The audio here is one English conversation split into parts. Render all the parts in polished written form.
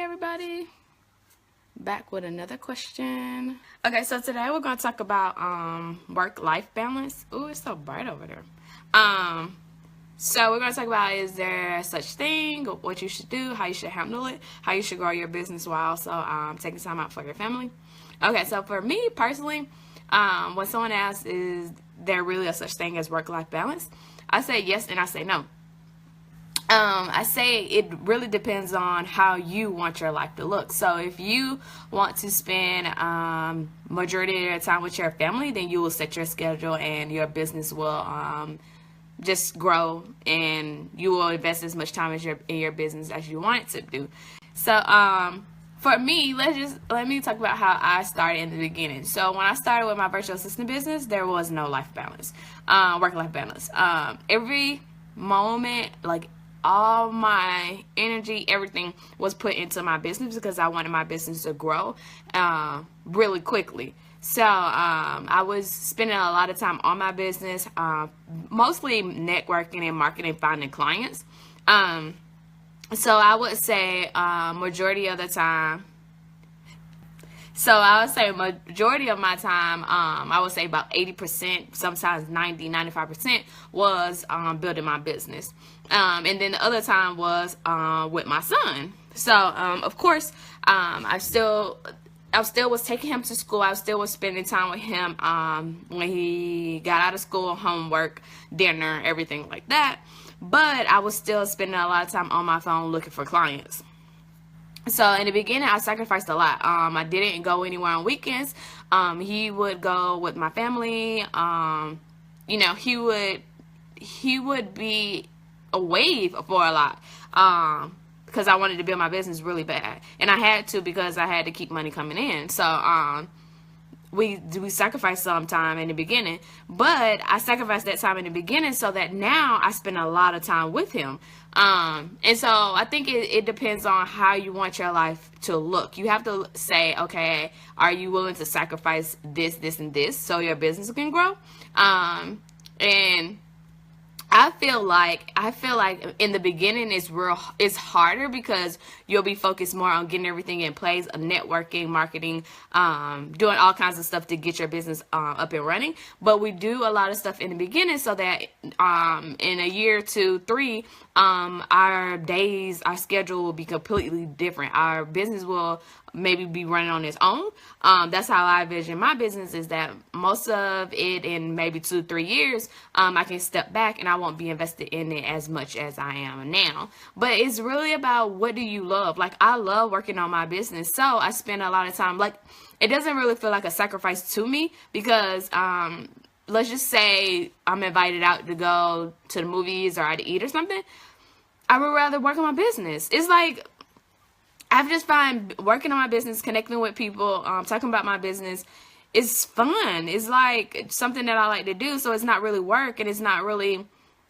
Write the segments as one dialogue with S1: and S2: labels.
S1: everybody, back with another question. Okay, so today we're going to talk about work-life balance. Ooh, it's so bright over there. So we're going to talk about, is there such thing, what you should do, how you should handle it, how you should grow your business while also taking time out for your family. Okay, so for me personally, when someone asks, is there really a such thing as work-life balance, I say yes and I say no. I say it really depends on how you want your life to look. So if you want to spend majority of your time with your family, then you will set your schedule and your business will just grow, and you will invest as much time as in your business as you want it to do. So for me, let me talk about how I started in the beginning. So when I started with my virtual assistant business, there was no life balance, work-life balance. Every moment, like all my energy, everything was put into my business because I wanted my business to grow really quickly. So I was spending a lot of time on my business, mostly networking and marketing, finding clients. So I would say majority of the time, so I would say majority of my time, I would say about 80%, sometimes 90, 95% was building my business. And then the other time was with my son. So, of course, I still was taking him to school. I still was spending time with him when he got out of school, homework, dinner, everything like that. But I was still spending a lot of time on my phone looking for clients. So in the beginning, I sacrificed a lot. I didn't go anywhere on weekends. He would go with my family. You know, he would be away for a lot because I wanted to build my business really bad, and I had to because I had to keep money coming in. So we sacrificed some time in the beginning, but I sacrificed that time in the beginning so that now I spend a lot of time with him. And so I think it depends on how you want your life to look. You have to say, okay, are you willing to sacrifice this, and this so your business can grow? And I feel like in the beginning it's harder because you'll be focused more on getting everything in place, networking, marketing, doing all kinds of stuff to get your business up and running. But we do a lot of stuff in the beginning so that in a year, 2, 3, our schedule will be completely different. Our business will maybe be running on its own. That's how I envision my business, is that most of it in maybe 2, 3 years, I can step back and I won't be invested in it as much as I am now. But it's really about, what do you love? Like, I love working on my business, so I spend a lot of time, like, it doesn't really feel like a sacrifice to me because let's just say I'm invited out to go to the movies or out to eat or something. I would rather work on my business. It's like, I've just find working on my business, connecting with people, talking about my business is fun. It's like something that I like to do. So it's not really work, and it's not really,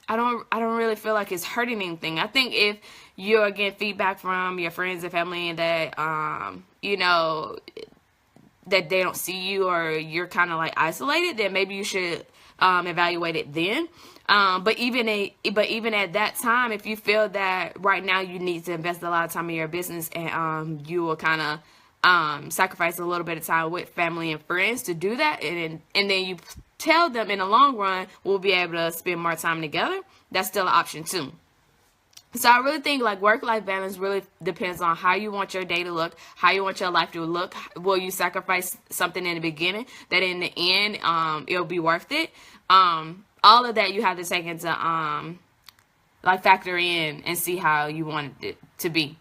S1: I don't really feel like it's hurting anything. I think if you're getting feedback from your friends and family that, you know, that they don't see you, or you're kind of like isolated, then maybe you should evaluate it then. But even at that time, if you feel that right now you need to invest a lot of time in your business, and you will kind of sacrifice a little bit of time with family and friends to do that, and then you tell them in the long run we'll be able to spend more time together, that's still an option too. So I really think like work-life balance really depends on how you want your day to look, how you want your life to look. Will you sacrifice something in the beginning that in the end it'll be worth it? All of that you have to take into like factor in and see how you want it to be.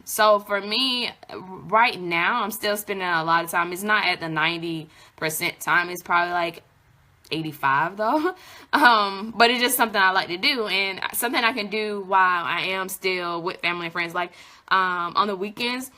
S1: So for me right now, I'm still spending a lot of time. It's not at the 90% time. It's probably like 85 though. But it's just something I like to do, and something I can do while I am still with family and friends. Like on the weekends,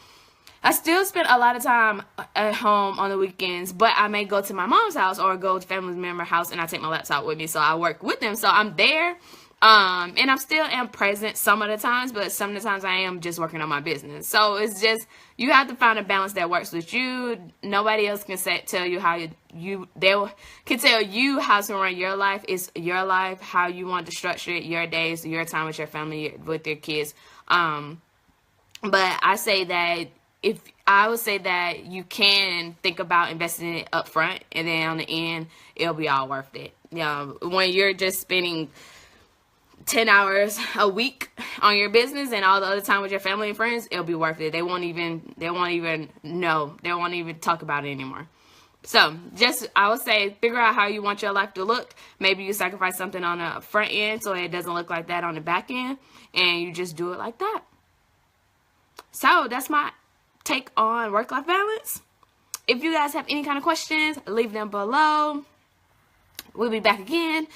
S1: I still spend a lot of time at home on the weekends, but I may go to my mom's house or go to family member house, and I take my laptop with me, so I work with them. So I'm there, and I'm still am present some of the times, but some of the times I am just working on my business. So it's just, you have to find a balance that works with you. Nobody else can tell you how they can tell you how to run your life. It's your life, how you want to structure it, your days, your time with your family, with your kids. But I say that I would say that you can think about investing it up front, and then on the end, it'll be all worth it. When you're just spending 10 hours a week on your business and all the other time with your family and friends, it'll be worth it. They won't even know. They won't even talk about it anymore. So I would say, figure out how you want your life to look. Maybe you sacrifice something on the front end so it doesn't look like that on the back end, and you just do it like that. So that's my take on work-life balance. If you guys have any kind of questions, leave them below. We'll be back again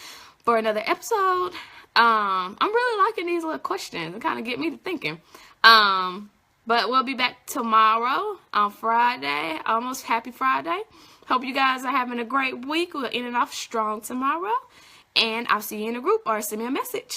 S1: for another episode. I'm really liking these little questions. It kind of get me to thinking. But we'll be back tomorrow on Friday. Almost happy Friday. Hope you guys are having a great week. We're ending off strong tomorrow. And I'll see you in the group or send me a message.